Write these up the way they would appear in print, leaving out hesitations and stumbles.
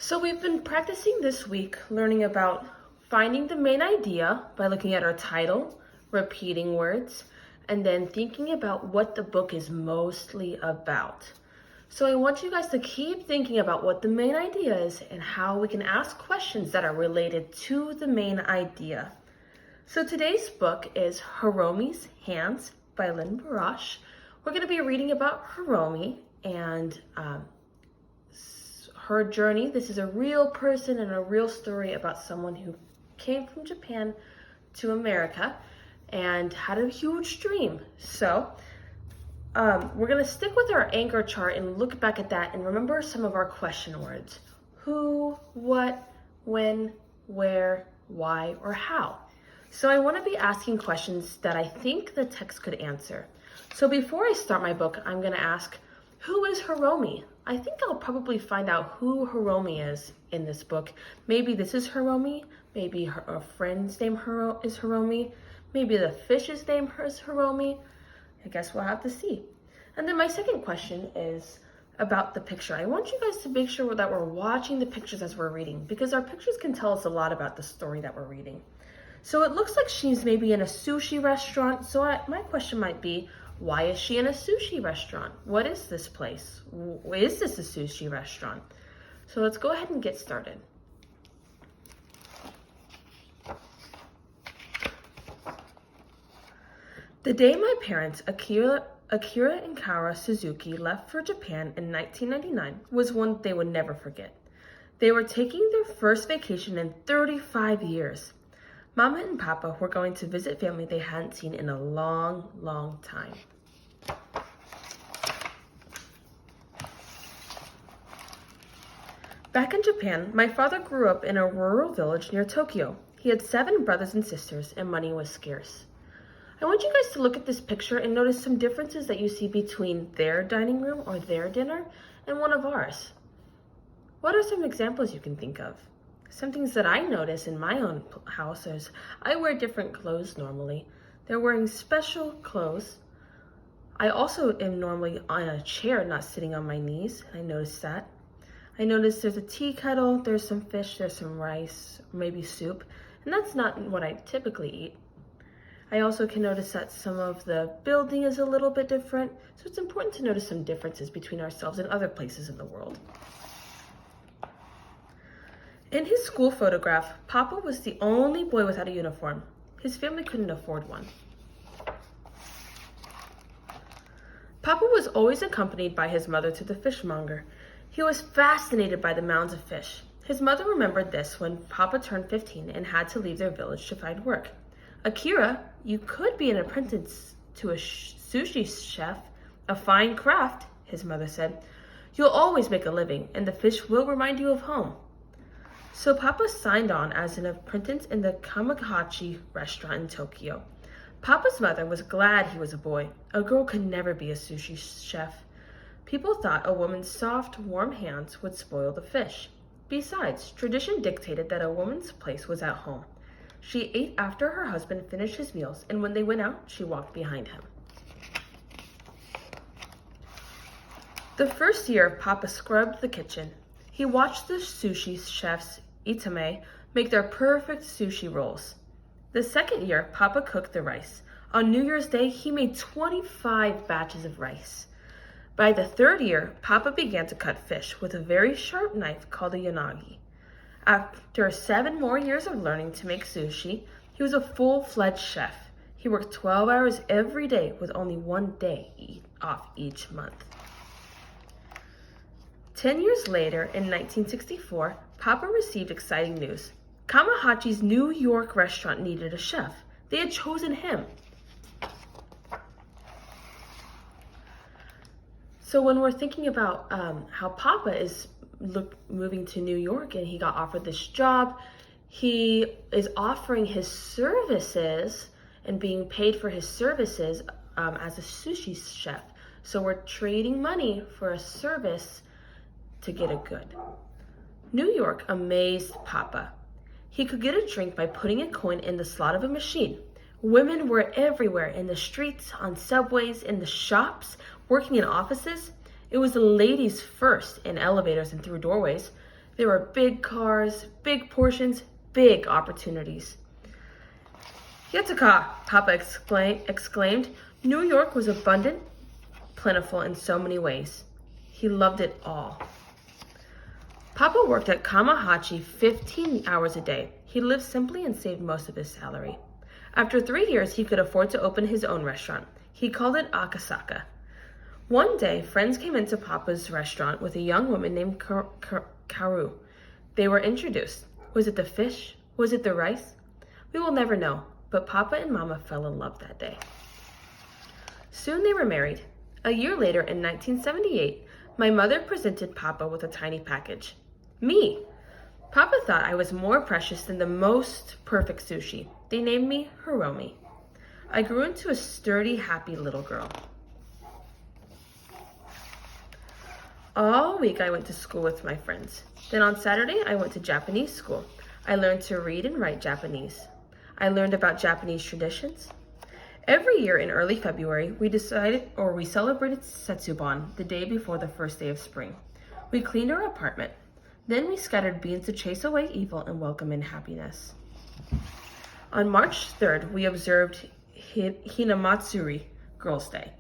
So we've been practicing this week learning about finding the main idea by looking at our title, repeating words, and then thinking about what the book is mostly about. So I want you guys to keep thinking about what the main idea is and how we can ask questions that are related to the main idea. So today's book is Hiromi's Hands by Lynn Barash. We're going to be reading about Hiromi and her journey. This is a real person and a real story about someone who came from Japan to America and had a huge dream. So we're going to stick with our anchor chart and look back at that and remember some of our question words. Who, what, when, where, why, or how. So I want to be asking questions that I think the text could answer. So before I start my book, I'm going to ask, who is Hiromi? I think I'll probably find out who Hiromi is in this book. Maybe this is Hiromi. Maybe her friend's name is Hiromi. Maybe the fish's name is Hiromi. I guess we'll have to see. And then my second question is about the picture. I want you guys to make sure that we're watching the pictures as we're reading, because our pictures can tell us a lot about the story that we're reading. So it looks like she's maybe in a sushi restaurant. So my question might be, why is she in a sushi restaurant? What is this place? Is this a sushi restaurant? So let's go ahead and get started. The day my parents, Akira and Kara Suzuki, left for Japan in 1999 was one they would never forget. They were taking their first vacation in 35 years. Mama and Papa were going to visit family they hadn't seen in a long, long time. Back in Japan, my father grew up in a rural village near Tokyo. He had 7 brothers and sisters, and money was scarce. I want you guys to look at this picture and notice some differences that you see between their dining room or their dinner and one of ours. What are some examples you can think of? Some things that I notice in my own house is I wear different clothes normally. They're wearing special clothes. I also am normally on a chair, not sitting on my knees. I noticed that. I noticed there's a tea kettle, there's some fish, there's some rice, maybe soup, and that's not what I typically eat. I also can notice that some of the building is a little bit different, so it's important to notice some differences between ourselves and other places in the world. In his school photograph, Papa was the only boy without a uniform. His family couldn't afford one. Papa was always accompanied by his mother to the fishmonger. He was fascinated by the mounds of fish. His mother remembered this when Papa turned 15 and had to leave their village to find work. Akira, you could be an apprentice to a sushi chef, a fine craft, his mother said. You'll always make a living, and the fish will remind you of home. So Papa signed on as an apprentice in the Kamahachi restaurant in Tokyo. Papa's mother was glad he was a boy. A girl could never be a sushi chef. People thought a woman's soft, warm hands would spoil the fish. Besides, tradition dictated that a woman's place was at home. She ate after her husband finished his meals, and when they went out, she walked behind him. The first year, Papa scrubbed the kitchen. He watched the sushi chefs, Itame, make their perfect sushi rolls. The second year, Papa cooked the rice. On New Year's Day, he made 25 batches of rice. By the third year, Papa began to cut fish with a very sharp knife called a yanagi. After 7 more years of learning to make sushi, he was a full-fledged chef. He worked 12 hours every day with only 1 day off each month. 10 years later, in 1964, Papa received exciting news. Kamahachi's New York restaurant needed a chef. They had chosen him. So when we're thinking about how Papa is moving to New York and he got offered this job, he is offering his services and being paid for his services as a sushi chef. So we're trading money for a service to get a good. New York amazed Papa. He could get a drink by putting a coin in the slot of a machine. Women were everywhere, in the streets, on subways, in the shops, working in offices. It was the ladies first, in elevators and through doorways. There were big cars, big portions, big opportunities. Yataka, Papa exclaimed. New York was abundant, plentiful in so many ways. He loved it all. Papa worked at Kamahachi 15 hours a day. He lived simply and saved most of his salary. After 3 years, he could afford to open his own restaurant. He called it Akasaka. One day, friends came into Papa's restaurant with a young woman named Karu. They were introduced. Was it the fish? Was it the rice? We will never know, but Papa and Mama fell in love that day. Soon they were married. A year later, in 1978, my mother presented Papa with a tiny package. Me! Papa thought I was more precious than the most perfect sushi. They named me Hiromi. I grew into a sturdy, happy little girl. All week I went to school with my friends. Then on Saturday I went to Japanese school. I learned to read and write Japanese. I learned about Japanese traditions. Every year in early February, we celebrated Setsuban, the day before the first day of spring. We cleaned our apartment. Then we scattered beans to chase away evil and welcome in happiness. On March 3rd, we observed Hinamatsuri, Girls' Day.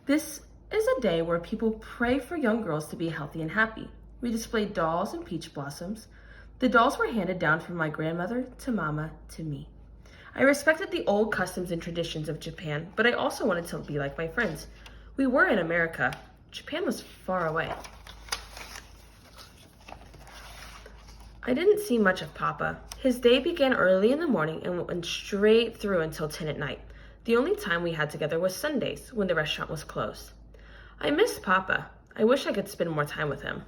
This is a day where people pray for young girls to be healthy and happy. We displayed dolls and peach blossoms. The dolls were handed down from my grandmother to Mama to me. I respected the old customs and traditions of Japan, but I also wanted to be like my friends. We were in America. Japan was far away. I didn't see much of Papa. His day began early in the morning and went straight through until 10 at night. The only time we had together was Sundays, when the restaurant was closed. I missed Papa. I wish I could spend more time with him.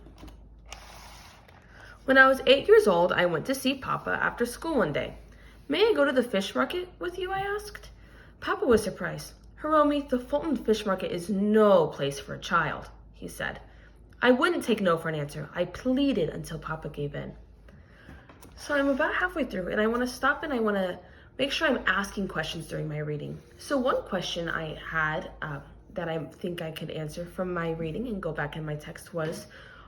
When I was 8 years old, I went to see Papa after school one day. May I go to the fish market with you, I asked. Papa was surprised. Hiromi, the Fulton Fish Market is no place for a child, he said. I wouldn't take no for an answer. I pleaded until Papa gave in. So I'm about halfway through and I want to stop and I want to make sure I'm asking questions during my reading. So one question I had that I think I could answer from my reading and go back in my text was,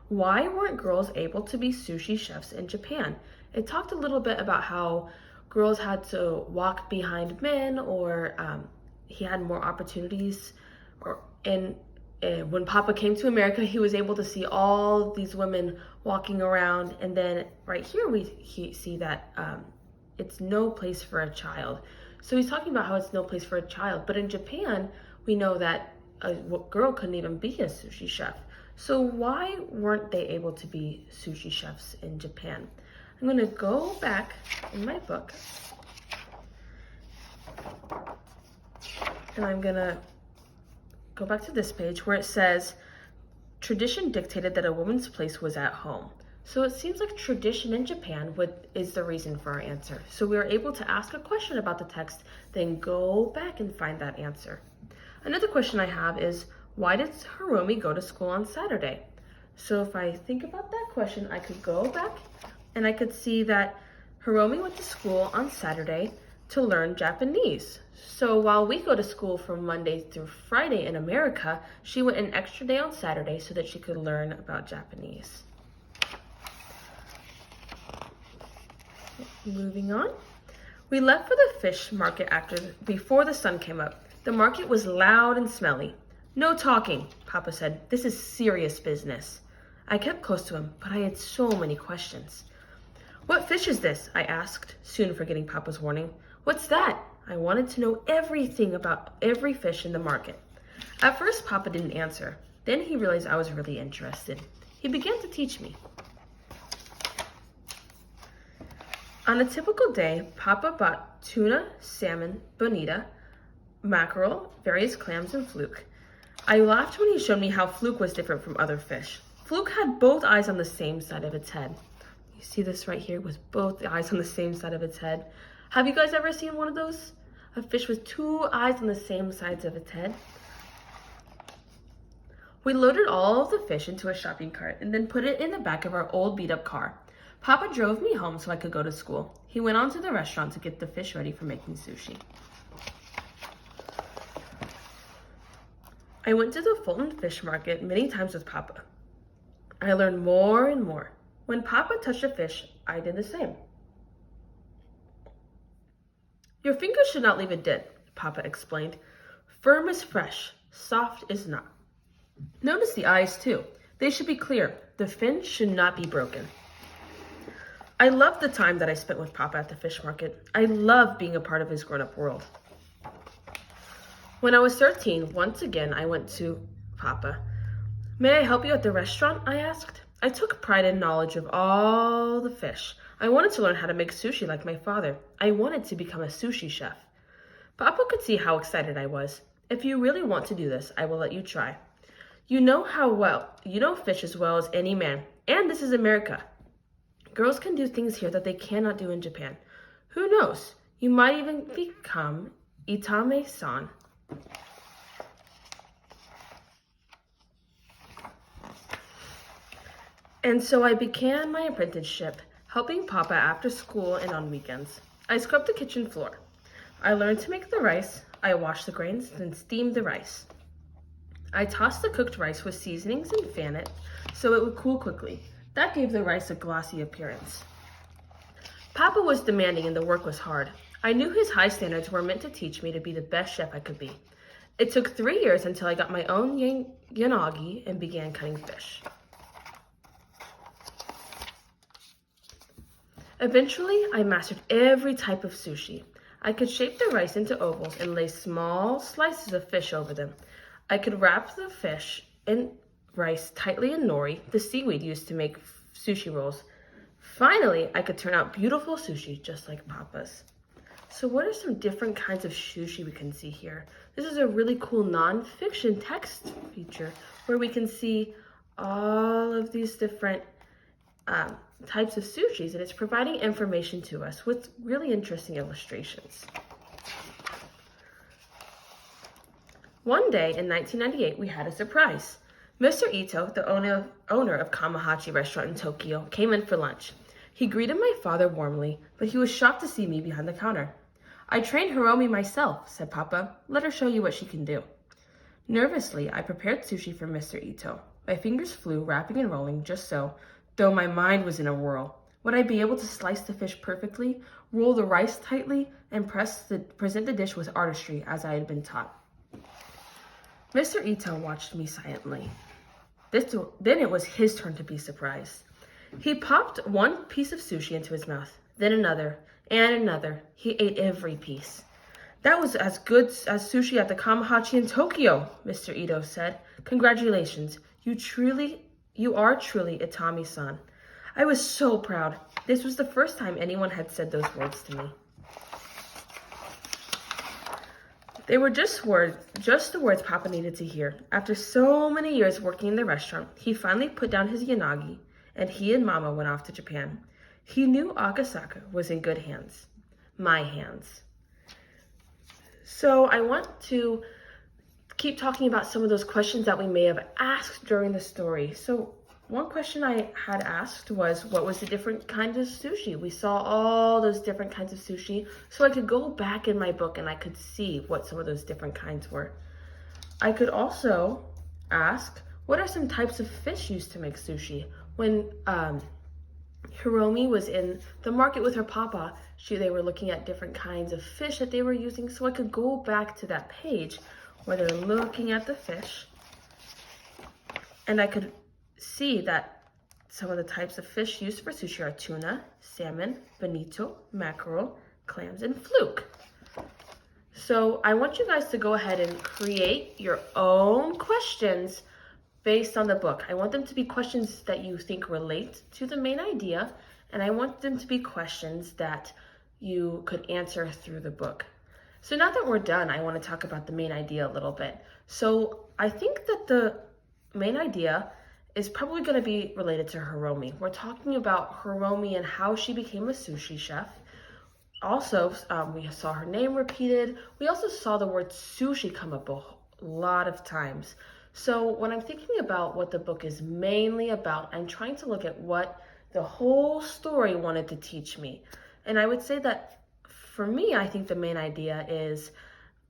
why weren't girls able to be sushi chefs in Japan? It talked a little bit about how girls had to walk behind men, or he had more opportunities. When Papa came to America, he was able to see all these women walking around. And then right here we see that it's no place for a child. So he's talking about how it's no place for a child. But in Japan, we know that a girl couldn't even be a sushi chef. So why weren't they able to be sushi chefs in Japan? I'm going to go back in my book and I'm going to go back to this page where it says, tradition dictated that a woman's place was at home. So it seems like tradition in Japan is the reason for our answer. So we are able to ask a question about the text, then go back and find that answer. Another question I have is, why did Hiromi go to school on Saturday? So if I think about that question, I could go back and I could see that Hiromi went to school on Saturday to learn Japanese. So while we go to school from Monday through Friday in America, she went an extra day on Saturday so that she could learn about Japanese. Moving on. We left for the fish market before the sun came up. The market was loud and smelly. No talking, Papa said. This is serious business. I kept close to him, but I had so many questions. What fish is this? I asked, soon forgetting Papa's warning. What's that? I wanted to know everything about every fish in the market. At first, Papa didn't answer. Then he realized I was really interested. He began to teach me. On a typical day, Papa bought tuna, salmon, bonita, mackerel, various clams, and fluke. I laughed when he showed me how fluke was different from other fish. Fluke had both eyes on the same side of its head. You see this right here with both eyes on the same side of its head? Have you guys ever seen one of those? A fish with two eyes on the same sides of its head? We loaded all of the fish into a shopping cart and then put it in the back of our old beat-up car. Papa drove me home so I could go to school. He went on to the restaurant to get the fish ready for making sushi. I went to the Fulton Fish Market many times with Papa. I learned more and more. When Papa touched a fish, I did the same. Your fingers should not leave a dent, Papa explained. Firm is fresh, soft is not. Notice the eyes too. They should be clear. The fin should not be broken. I love the time that I spent with Papa at the fish market. I love being a part of his grown-up world. When I was 13, once again, I went to Papa. May I help you at the restaurant? I asked. I took pride in knowledge of all the fish. I wanted to learn how to make sushi like my father. I wanted to become a sushi chef. Papa could see how excited I was. If you really want to do this, I will let you try. You know fish as well as any man, and this is America. Girls can do things here that they cannot do in Japan. Who knows? You might even become Itame-san. And so I began my apprenticeship, helping Papa after school and on weekends. I scrubbed the kitchen floor. I learned to make the rice. I washed the grains, then steamed the rice. I tossed the cooked rice with seasonings and fan it so it would cool quickly. That gave the rice a glossy appearance. Papa was demanding and the work was hard. I knew his high standards were meant to teach me to be the best chef I could be. It took 3 years until I got my own yanagi and began cutting fish. Eventually, I mastered every type of sushi. I could shape the rice into ovals and lay small slices of fish over them. I could wrap the fish and rice tightly in nori, the seaweed used to make sushi rolls. Finally, I could turn out beautiful sushi just like Papa's. So what are some different kinds of sushi we can see here? This is a really cool non-fiction text feature where we can see all of these different types of sushis, and it's providing information to us with really interesting illustrations. One day in 1998, we had a surprise. Mr. Ito, the owner of Kamahachi restaurant in Tokyo, came in for lunch. He greeted my father warmly, but he was shocked to see me behind the counter. I trained Hiromi myself, said Papa. Let her show you what she can do. Nervously, I prepared sushi for Mr. Ito. My fingers flew, wrapping and rolling just so, though my mind was in a whirl. Would I be able to slice the fish perfectly, roll the rice tightly, and present the dish with artistry as I had been taught? Mr. Ito watched me silently. Then it was his turn to be surprised. He popped one piece of sushi into his mouth, then another, and another. He ate every piece. That was as good as sushi at the Kamahachi in Tokyo, Mr. Ito said. Congratulations. You are truly Itami-san. I was so proud. This was the first time anyone had said those words to me. They were just the words Papa needed to hear. After so many years working in the restaurant, he finally put down his yanagi, and he and Mama went off to Japan. He knew Akasaka was in good hands. My hands. So I want to keep talking about some of those questions that we may have asked during the story. So one question I had asked was, what was the different kinds of sushi? We saw all those different kinds of sushi, so I could go back in my book and I could see what some of those different kinds were. I could also ask, what are some types of fish used to make sushi? When Hiromi was in the market with her papa, they were looking at different kinds of fish that they were using, so I could go back to that page where they're looking at the fish, and I could see that some of the types of fish used for sushi are tuna, salmon, bonito, mackerel, clams, and fluke. So I want you guys to go ahead and create your own questions based on the book. I want them to be questions that you think relate to the main idea, and I want them to be questions that you could answer through the book. So now that we're done, I want to talk about the main idea a little bit. So I think that the main idea is probably going to be related to Hiromi. We're talking about Hiromi and how she became a sushi chef. Also, we saw her name repeated. We also saw the word sushi come up a lot of times. So when I'm thinking about what the book is mainly about, I'm trying to look at what the whole story wanted to teach me. And I would say that for me, I think the main idea is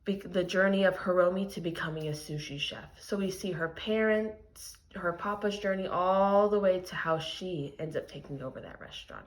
the journey of Hiromi to becoming a sushi chef. So we see her parents her papa's journey all the way to how she ends up taking over that restaurant.